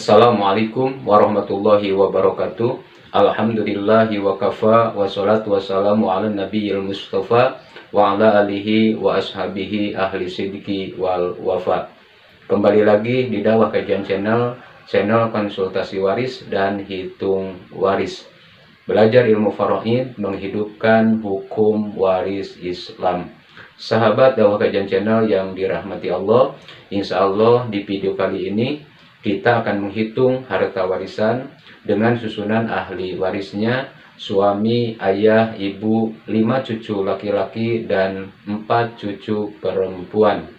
Assalamualaikum warahmatullahi wabarakatuh. Alhamdulillahi wa kafa, wassalatu wassalamu ala nabiyil mustafa wa ala alihi wa ashabihi ahli sidiki wal wafa. Kembali lagi di Dakwah Kajian channel konsultasi waris dan hitung waris. Belajar ilmu faraid, menghidupkan hukum waris Islam. Sahabat Dakwah Kajian channel yang dirahmati Allah, insya Allah di video kali ini kita akan menghitung harta warisan dengan susunan ahli warisnya, suami, ayah, ibu, 5 cucu laki-laki dan 4 cucu perempuan.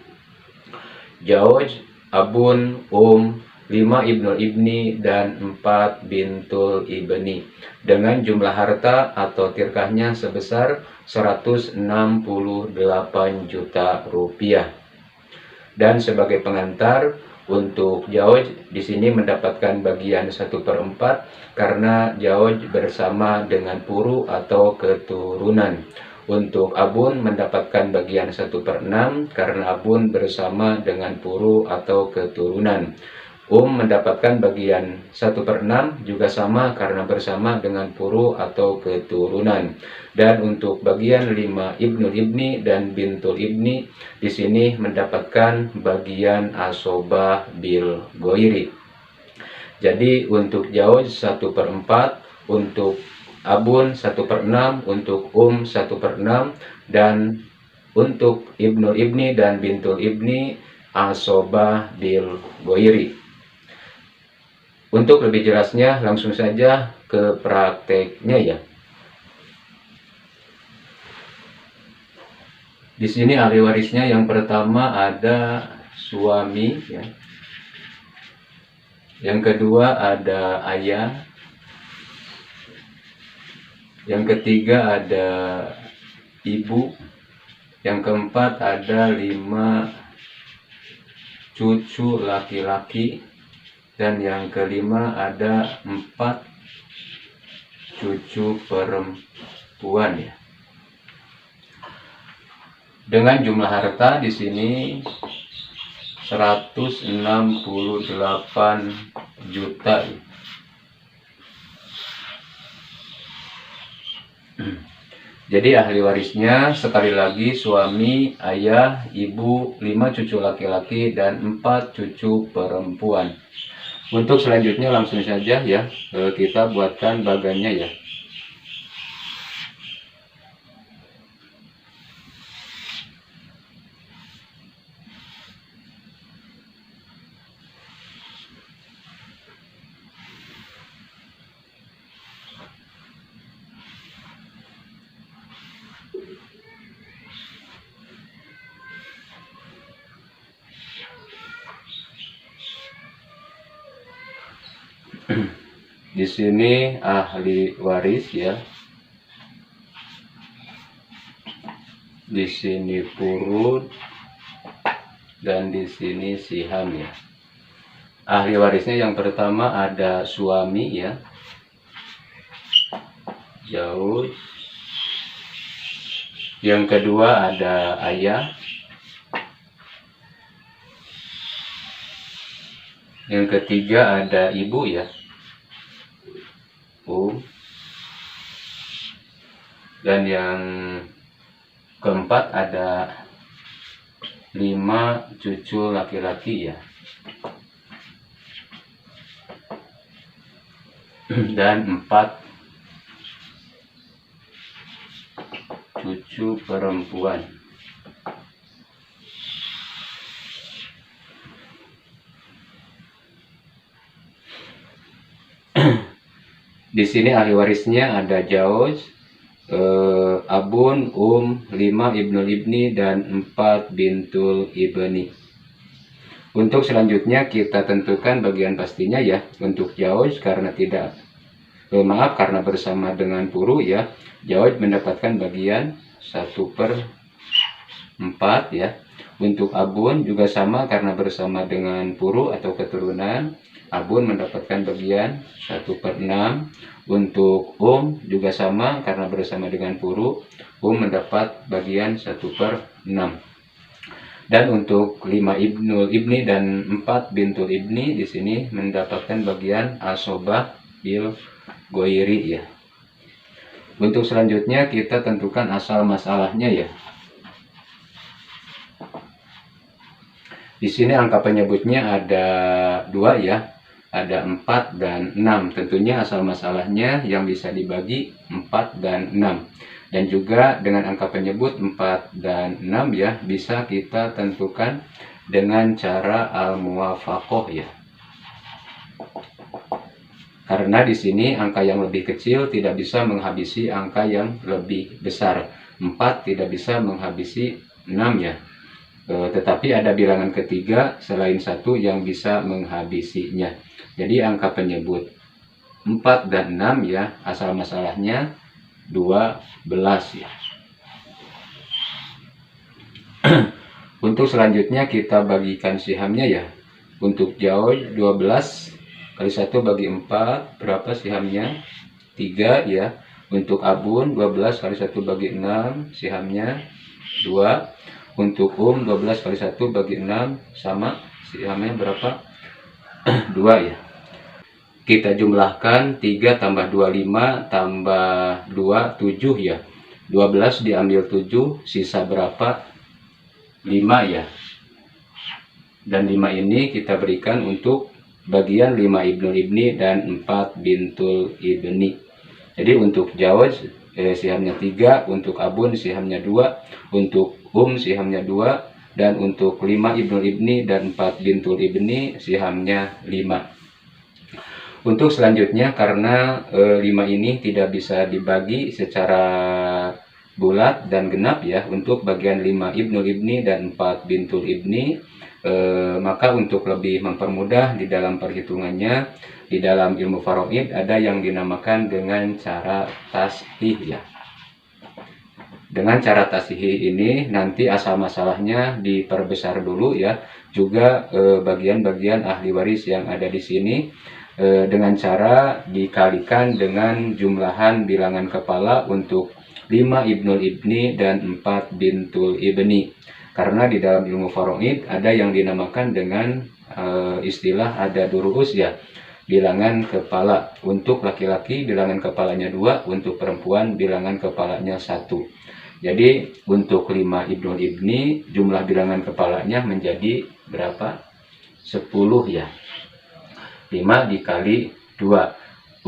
Jauj, abun, 5 ibnul ibni dan 4 bintul ibni, dengan jumlah harta atau tirkahnya sebesar 168 juta rupiah. Dan sebagai pengantar, untuk Jauj di sini mendapatkan bagian 1/4 karena Jauj bersama dengan puru atau keturunan. Untuk Abun mendapatkan bagian 1/6 karena Abun bersama dengan puru atau keturunan. Mendapatkan bagian 1/6 juga sama karena bersama dengan puru atau keturunan. Dan untuk bagian 5 ibnul ibni dan bintul ibni di sini mendapatkan bagian asobah bil goiri. Jadi untuk Jauj 1/4, untuk Abun 1/6, untuk 1/6, dan untuk ibnul ibni dan bintul ibni asobah bil goiri. Untuk lebih jelasnya langsung saja ke prakteknya ya. Di sini ahli warisnya yang pertama ada suami ya. Yang kedua ada ayah. Yang ketiga ada ibu. Yang keempat ada 5 cucu laki-laki. Dan yang kelima ada 4 cucu perempuan ya. Dengan jumlah harta di sini 168 juta ya. Jadi ahli warisnya sekali lagi suami, ayah, ibu, 5 cucu laki-laki dan 4 cucu perempuan. Untuk selanjutnya langsung saja ya, kita buatkan bagannya ya. Di sini ahli waris ya. Di sini purut dan di sini siham ya. Ahli warisnya yang pertama ada suami ya. Jauh. Yang kedua ada ayah. Yang ketiga ada ibu ya. Dan yang keempat ada 5 cucu laki-laki ya. Dan 4 cucu perempuan. Di sini ahli warisnya ada Jauj, Abun, 5 ibnul ibni dan 4 bintul ibni. Untuk selanjutnya kita tentukan bagian pastinya ya. Untuk Jauj karena karena bersama dengan puru ya, Jauj mendapatkan bagian 1/4 ya. Untuk Abun juga sama karena bersama dengan puru atau keturunan, Abun mendapatkan bagian 1/6. Untuk juga sama karena bersama dengan puru, mendapat bagian 1/6. Dan untuk 5 ibnul ibni dan 4 bintul ibni di sini mendapatkan bagian asobah bil goiri ya. Untuk selanjutnya kita tentukan asal masalahnya ya. Di sini angka penyebutnya ada 2 ya. Ada 4 dan 6. Tentunya asal masalahnya yang bisa dibagi 4 dan 6. Dan juga dengan angka penyebut 4 dan 6 ya, bisa kita tentukan dengan cara al-muwafaqah ya. Karena di sini angka yang lebih kecil tidak bisa menghabisi angka yang lebih besar. 4 tidak bisa menghabisi 6 ya. Tetapi ada bilangan ketiga selain 1 yang bisa menghabisinya. Jadi angka penyebut 4 dan 6 ya, asal masalahnya 12 ya. Untuk selanjutnya kita bagikan sihamnya ya. Untuk Jaoj 12 kali 1 bagi 4 berapa sihamnya? 3 ya. Untuk Abun 12 kali 1 bagi 6 sihamnya 2. Untuk 12 kali 1 bagi 6 sama sihamnya berapa? 2 ya. Kita jumlahkan 3 tambah 2 5 tambah 2 7 ya. 12 diambil 7 sisa berapa? 5 ya. Dan 5 ini kita berikan untuk bagian 5 ibnul ibni dan 4 bintul ibni. Jadi untuk Jaoj sihamnya 3, untuk Abun sihamnya 2, untuk sihamnya 2, dan untuk 5 ibnul ibni dan 4 bintul ibni sihamnya 5. Untuk selanjutnya karena 5 ini tidak bisa dibagi secara bulat dan genap ya, untuk bagian 5 ibnul ibni dan 4 bintul ibni, maka untuk lebih mempermudah di dalam perhitungannya, di dalam ilmu faraid ada yang dinamakan dengan cara tashih ya. Dengan cara tashih ini nanti asal masalahnya diperbesar dulu ya, juga bagian-bagian ahli waris yang ada di sini dengan cara dikalikan dengan jumlahan bilangan kepala untuk 5 ibnul ibni dan 4 bintul ibni. Karena di dalam ilmu faraid ada yang dinamakan dengan istilah ada duruus ya, bilangan kepala. Untuk laki-laki bilangan kepalanya 2, untuk perempuan bilangan kepalanya 1. Jadi untuk 5 ibnul ibni jumlah bilangan kepalanya menjadi berapa? 10 ya. 5 dikali 2.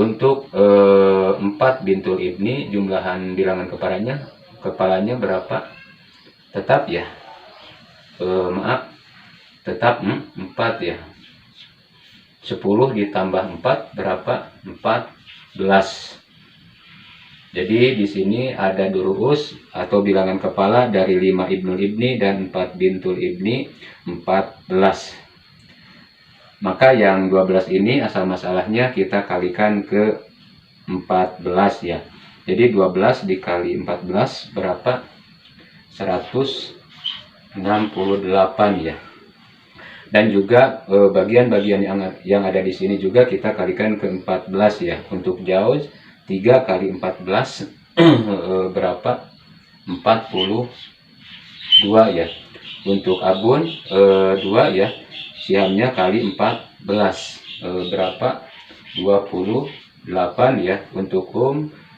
Untuk 4 bintul ibni jumlahan bilangan kepalanya berapa? Tetap ya. Tetap 4 ya. 10 ditambah 4 berapa? 14. Jadi di sini ada duruus atau bilangan kepala dari 5 ibnul ibni dan 4 bintul ibni 14. Maka yang 12 ini asal masalahnya kita kalikan ke 14 ya. Jadi 12 dikali 14 berapa? 168 ya. Dan juga bagian-bagian yang ada di sini juga kita kalikan ke 14 ya. Untuk Jaoj 3 kali 14 berapa? 42 ya. Untuk Abun 2 ya. Sihamnya kali 14 berapa? 28 ya. Untuk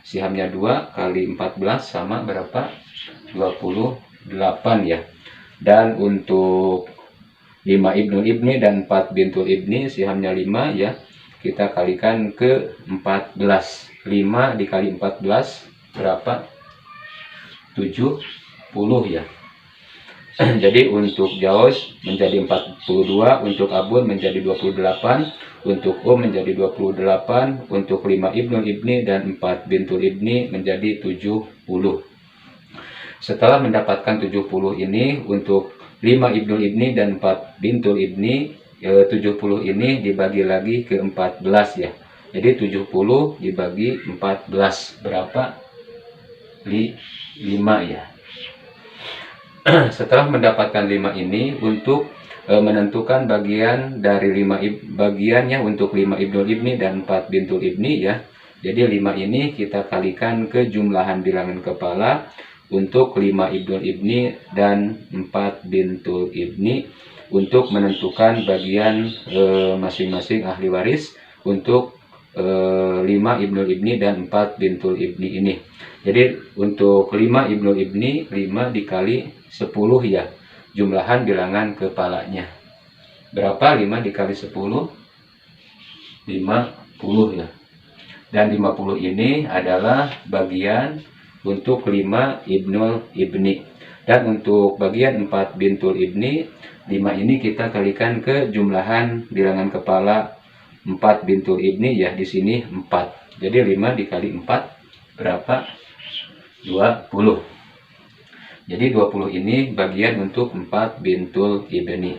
sihamnya 2 kali 14 sama berapa? 28 ya. Dan untuk 5 ibnul ibni dan 4 bintul ibni sihamnya 5 ya. Kita kalikan ke 14. 5 dikali 14 berapa? 70 ya. Jadi untuk Jaoj menjadi 42, untuk Abun menjadi 28, untuk menjadi 28, untuk 5 ibnul ibni dan 4 bintul ibni menjadi 70. Setelah mendapatkan 70 ini, untuk 5 ibnul ibni dan 4 bintul ibni, 70 ini dibagi lagi ke 14 ya. Jadi 70 dibagi 14 berapa? 5 ya. Setelah mendapatkan 5 ini, untuk menentukan bagian dari 5 bagiannya untuk 5 ibnul ibni dan 4 bintul ibni ya. Jadi 5 ini kita kalikan ke jumlahan bilangan kepala untuk 5 ibnul ibni dan 4 bintul ibni untuk menentukan bagian masing-masing ahli waris untuk 5 ibnul ibni dan 4 bintul ibni ini. Jadi untuk 5 ibnul ibni, 5 dikali 10 ya, jumlahan bilangan kepalanya. Berapa 5 dikali 10? 50 ya. Dan 50 ini adalah bagian untuk 5 ibnul ibni. Dan untuk bagian 4 bintul ibni, 5 ini kita kalikan ke jumlahan bilangan kepala 4 bintul ibni ya, di sini 4. Jadi 5 dikali 4 berapa? 20. Jadi 20 ini bagian untuk 4 bintul ibni.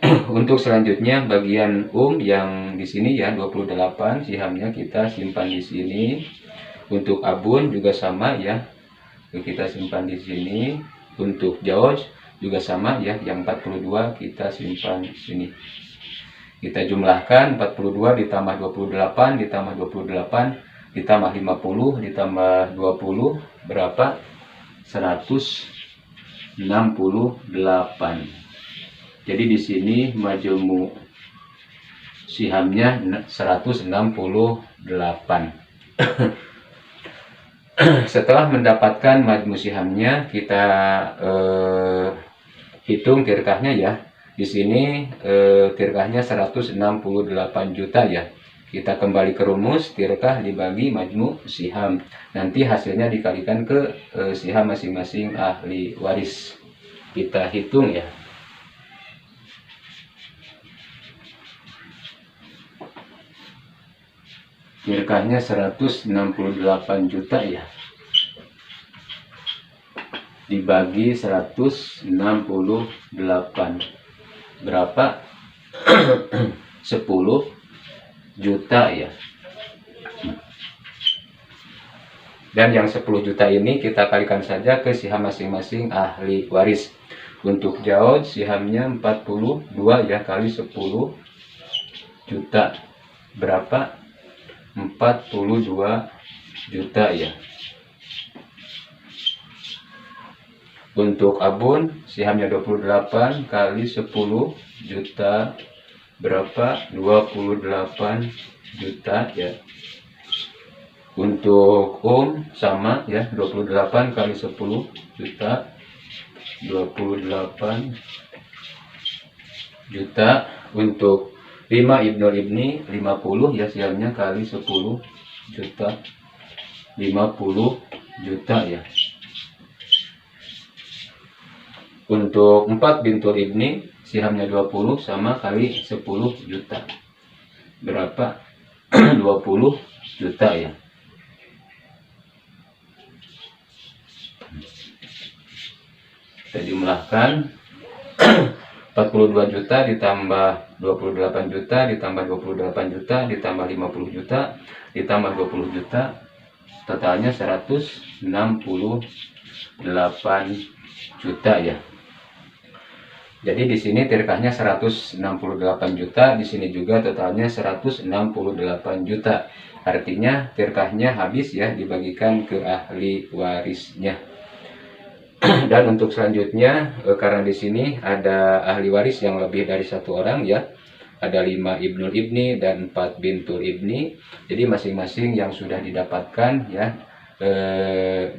Untuk selanjutnya bagian yang di sini ya 28, sihamnya kita simpan di sini. Untuk abun juga sama ya, kita simpan di sini. Untuk jauj juga sama ya, yang 42 kita simpan di sini. Kita jumlahkan 42 ditambah 28 ditambah 28 ditambah 50 ditambah 20 berapa? 168. Jadi di sini majmu sihamnya 168. Setelah mendapatkan majmu sihamnya, kita hitung tirkahnya ya. Di sini tirkahnya 168 juta ya. Kita kembali ke rumus, tirkah dibagi majmu siham. Nanti hasilnya dikalikan ke siham masing-masing ahli waris. Kita hitung ya. Tirkahnya 168 juta ya, dibagi 168 berapa? 10 juta ya. Dan yang 10 juta ini kita kalikan saja ke siham masing-masing ahli waris. Untuk jauj sihamnya 42 ya, kali 10 juta berapa? 42 juta ya. Untuk abun sihamnya 28 kali 10 juta berapa? 28 juta ya. Untuk sama ya, 28 kali 10 juta 28 juta. Untuk 5 ibnul ibni 50 ya, sihamnya kali 10 juta 50 juta ya. Untuk 4 bintul ibni sihamnya 20 sama kali 10 juta berapa? 20 juta ya. Kita jumlahkan 42 juta ditambah 28 juta ditambah 28 juta ditambah 50 juta ditambah 20 juta, totalnya 168 juta ya. Jadi di sini tirkahnya 168 juta, di sini juga totalnya 168 juta. Artinya tirkahnya habis ya, dibagikan ke ahli warisnya. Dan untuk selanjutnya, karena di sini ada ahli waris yang lebih dari 1 orang ya, ada 5 ibnul ibni dan 4 bintul ibni. Jadi masing-masing yang sudah didapatkan ya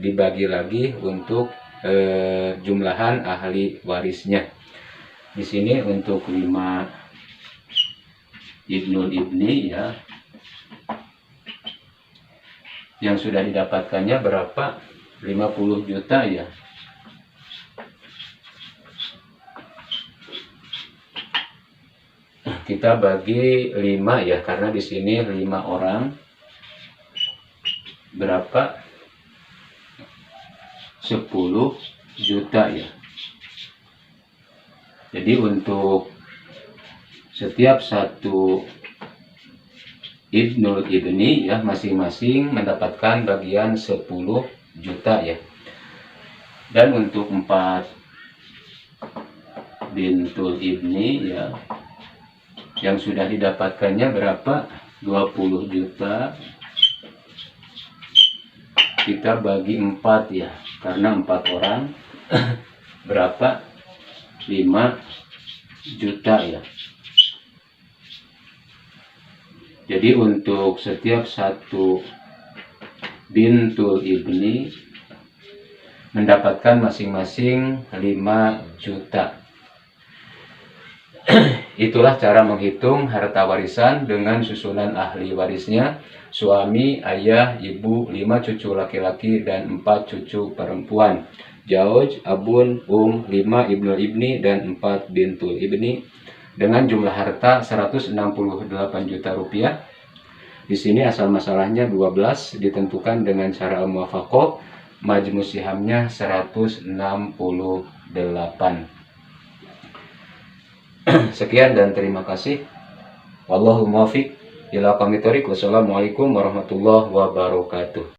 dibagi lagi untuk jumlahan ahli warisnya. Di sini untuk 5 ibnul ibni ya, yang sudah didapatkannya berapa? 50 juta ya. Kita bagi 5 ya, karena di sini 5 orang berapa? 10 juta ya. Jadi untuk setiap 1 ibnul ibni ya, masing-masing mendapatkan bagian 10 juta ya. Dan untuk 4 bintul ibni ya, yang sudah didapatkannya berapa? 20 juta. Kita bagi 4 ya, karena 4 orang berapa? 5 juta ya. Jadi untuk setiap satu bintul ibni mendapatkan masing-masing 5 juta. Itulah cara menghitung harta warisan dengan susunan ahli warisnya: suami, ayah, ibu, 5 cucu laki-laki dan 4 cucu perempuan. Jauj, abun, 5 ibnul ibni dan 4 bintul ibni, dengan jumlah harta 168 juta rupiah. Di sini asal masalahnya 12 ditentukan dengan cara al-muwafaqah, majmu sihamnya 168. Sekian dan terima kasih. Wallahu muwaffiq ila aqwamit thoriq. Wassalamualaikum warahmatullahi wabarakatuh.